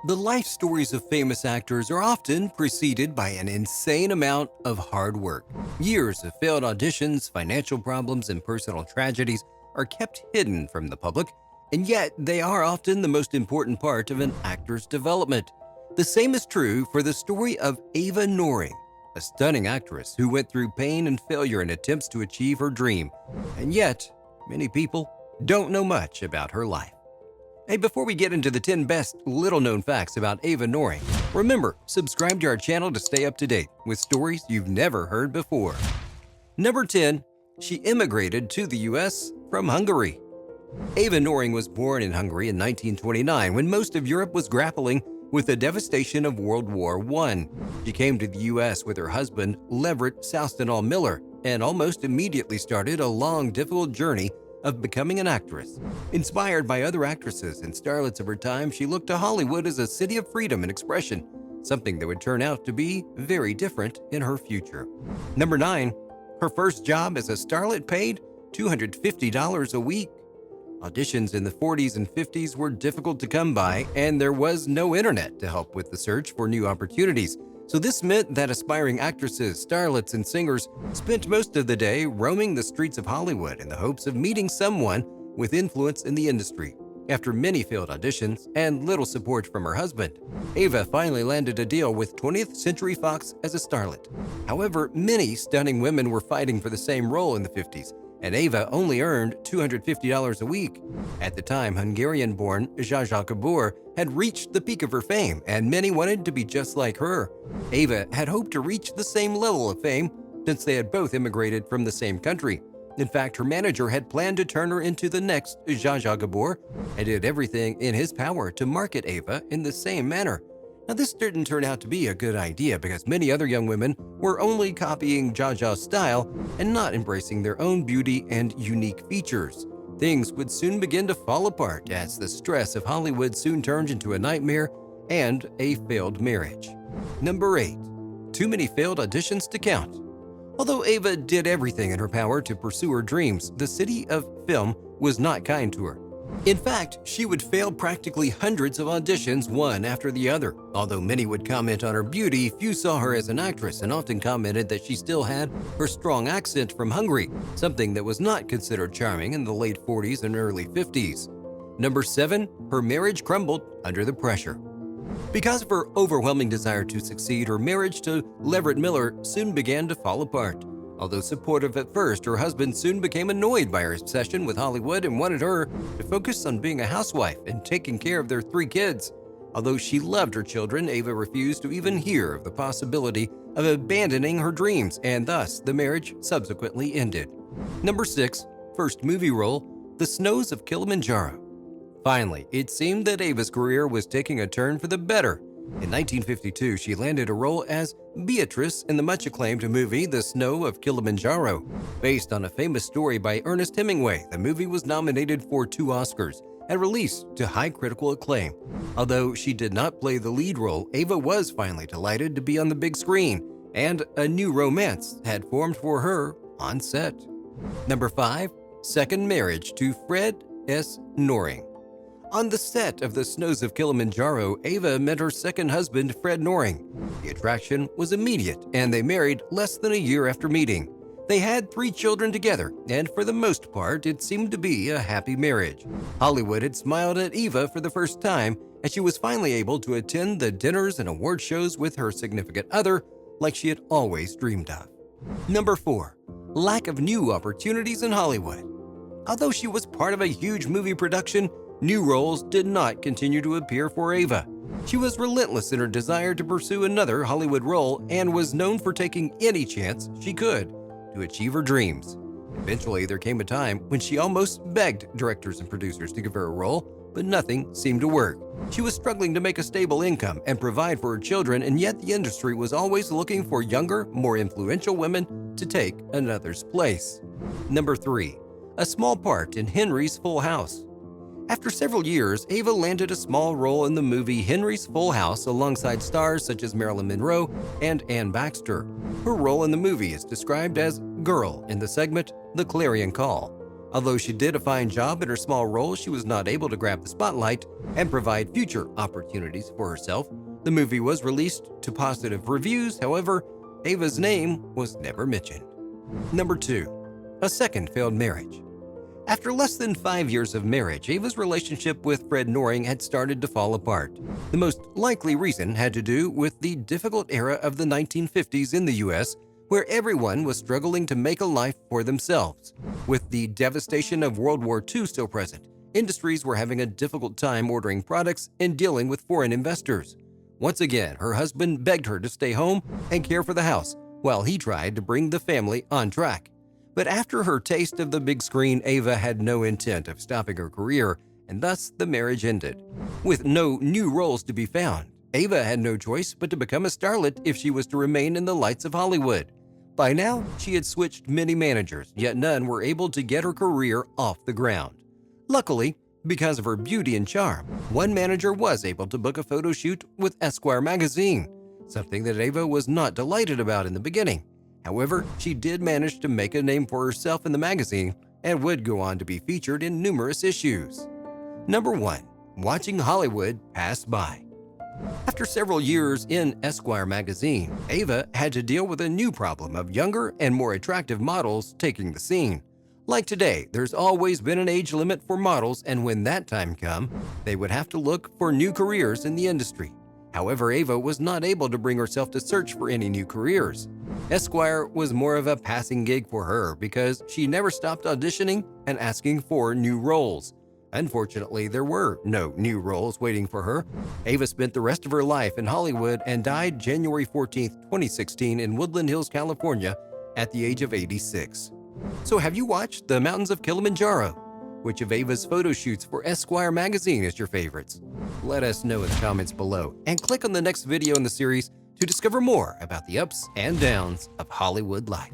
The life stories of famous actors are often preceded by an insane amount of hard work. Years of failed auditions, financial problems, and personal tragedies are kept hidden from the public, and yet they are often the most important part of an actor's development. The same is true for the story of Ava Noring, a stunning actress who went through pain and failure in attempts to achieve her dream, and yet many people don't know much about her life. Hey, before we get into the 10 best little-known facts about Ava Noring, remember, subscribe to our channel to stay up to date with stories you've never heard before. Number 10. She immigrated to the U.S. from Hungary. Ava Noring was born in Hungary in 1929 when most of Europe was grappling with the devastation of World War I. She came to the U.S. with her husband, Leverett Soustendal Miller, and almost immediately started a long, difficult journey of becoming an actress. Inspired by other actresses and starlets of her time, she looked to Hollywood as a city of freedom and expression, something that would turn out to be very different in her future. Number 9. Her first job as a starlet paid $250 a week. Auditions in the 40s and 50s were difficult to come by, and there was no internet to help with the search for new opportunities. So this meant that aspiring actresses, starlets, and singers spent most of the day roaming the streets of Hollywood in the hopes of meeting someone with influence in the industry. After many failed auditions and little support from her husband, Ava finally landed a deal with 20th Century Fox as a starlet. However, many stunning women were fighting for the same role in the 50s, and Ava only earned $250 a week. At the time, Hungarian-born Zsa Gabor had reached the peak of her fame, and many wanted to be just like her. Ava had hoped to reach the same level of fame since they had both immigrated from the same country. In fact, her manager had planned to turn her into the next Zsa Gabor and did everything in his power to market Ava in the same manner. Now, this didn't turn out to be a good idea because many other young women were only copying Zsa's style and not embracing their own beauty and unique features. Things would soon begin to fall apart as the stress of Hollywood soon turned into a nightmare and a failed marriage. Number 8. Too many failed auditions to count. Although Ava did everything in her power to pursue her dreams, the city of film was not kind to her. In fact, she would fail practically hundreds of auditions one after the other. Although many would comment on her beauty, few saw her as an actress and often commented that she still had her strong accent from Hungary, something that was not considered charming in the late 40s and early 50s. Number 7. Her marriage crumbled under the pressure. Because of her overwhelming desire to succeed, her marriage to Leverett Miller soon began to fall apart. Although supportive at first, her husband soon became annoyed by her obsession with Hollywood and wanted her to focus on being a housewife and taking care of their 3 kids. Although she loved her children, Ava refused to even hear of the possibility of abandoning her dreams, and thus the marriage subsequently ended. Number 6. First movie role, The Snows of Kilimanjaro. Finally, it seemed that Ava's career was taking a turn for the better. In 1952, she landed a role as Beatrice in the much-acclaimed movie The Snow of Kilimanjaro. Based on a famous story by Ernest Hemingway, the movie was nominated for 2 Oscars and released to high critical acclaim. Although she did not play the lead role, Ava was finally delighted to be on the big screen, and a new romance had formed for her on set. Number 5. Second marriage to Fred S. Noring. On the set of The Snows of Kilimanjaro, Ava met her second husband, Fred Noring. The attraction was immediate, and they married less than a year after meeting. They had 3 children together, and for the most part, it seemed to be a happy marriage. Hollywood had smiled at Ava for the first time, and she was finally able to attend the dinners and award shows with her significant other like she had always dreamed of. Number 4. Lack of new opportunities in Hollywood. Although she was part of a huge movie production, new roles did not continue to appear for Ava. She was relentless in her desire to pursue another Hollywood role and was known for taking any chance she could to achieve her dreams. Eventually, there came a time when she almost begged directors and producers to give her a role, but nothing seemed to work. She was struggling to make a stable income and provide for her children, and yet the industry was always looking for younger, more influential women to take another's place. Number 3. A small part in Henry's Full House. After several years, Ava landed a small role in the movie Henry's Full House alongside stars such as Marilyn Monroe and Ann Baxter. Her role in the movie is described as Girl in the segment The Clarion Call. Although she did a fine job in her small role, she was not able to grab the spotlight and provide future opportunities for herself. The movie was released to positive reviews, however, Ava's name was never mentioned. Number 2. A second failed marriage. After less than 5 years of marriage, Ava's relationship with Fred Noring had started to fall apart. The most likely reason had to do with the difficult era of the 1950s in the US, where everyone was struggling to make a life for themselves. With the devastation of World War II still present, industries were having a difficult time ordering products and dealing with foreign investors. Once again, her husband begged her to stay home and care for the house, while he tried to bring the family on track. But after her taste of the big screen, Ava had no intent of stopping her career, and thus the marriage ended. With no new roles to be found, Ava had no choice but to become a starlet if she was to remain in the lights of Hollywood. By now, she had switched many managers, yet none were able to get her career off the ground. Luckily, because of her beauty and charm, one manager was able to book a photo shoot with Esquire magazine, something that Ava was not delighted about in the beginning. However, she did manage to make a name for herself in the magazine and would go on to be featured in numerous issues. Number 1. Watching Hollywood pass by. After several years in Esquire magazine, Ava had to deal with a new problem of younger and more attractive models taking the scene. Like today, there's always been an age limit for models, and when that time come, they would have to look for new careers in the industry. However, Ava was not able to bring herself to search for any new careers. Esquire was more of a passing gig for her because she never stopped auditioning and asking for new roles. Unfortunately, there were no new roles waiting for her. Ava spent the rest of her life in Hollywood and died January 14, 2016 in Woodland Hills, California at the age of 86. So have you watched The Mountains of Kilimanjaro? Which of Ava's photo shoots for Esquire magazine is your favorites? Let us know in the comments below, and click on the next video in the series to discover more about the ups and downs of Hollywood life.